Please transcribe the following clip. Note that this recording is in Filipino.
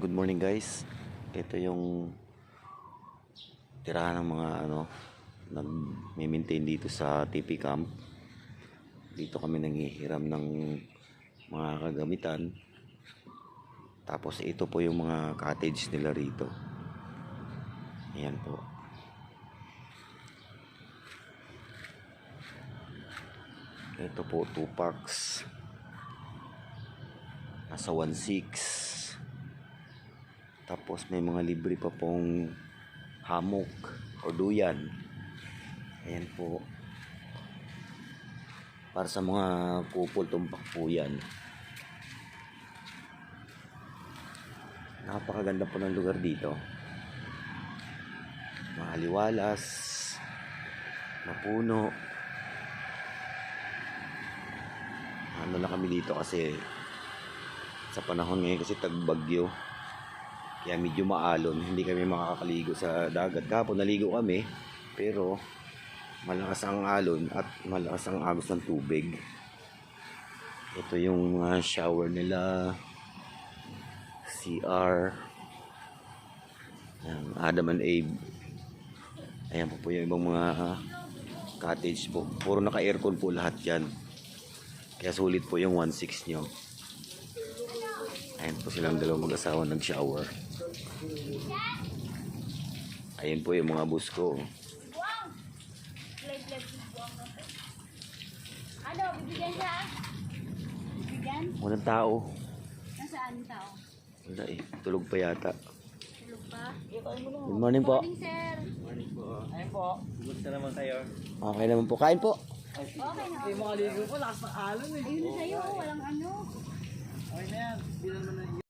Good morning guys. Ito yung tirahan ng mga nag-maintain dito sa TP camp. Dito kami nanghihiram ng mga kagamitan. Tapos ito po yung mga cottage nila rito. Ayan po. Ito po 2 parks. Nasa 1.6. Tapos may mga libre pa pong hammock o duyan. Ayan po. Para sa mga couple tumpak po yan. Napakaganda po ng lugar dito. Maliwalas, mapuno. Ano lang kami dito kasi sa panahon ngayon kasi tagbagyo. Kaya medyo maalon, hindi kami makakaligo sa dagat. Kahapon naligo kami, pero malakas ang alon at malakas ang agos ng tubig. Ito yung shower nila, CR, Adam and Abe. Ayan po yung ibang mga cottage po. Puro naka-aircon po lahat yan. Kaya sulit po yung 1.6 nyo. Ayan po silang dalawang mag-asawa nag-shower. Ayan po yung mga bus ko. Ano, bibigyan siya? Bibigyan? Walang tao. Nasaan tao? Wala eh. Tulog pa yata. Tulog pa? Good morning po. Morning, sir. Morning po. Ayun po. Kumusta naman kayo? Okay naman po. Kain po. Okay na. Hindi makaligo po. Lakas ng alon eh. Ayun na sa'yo, walang ano. Okay na yan. Bilan mo na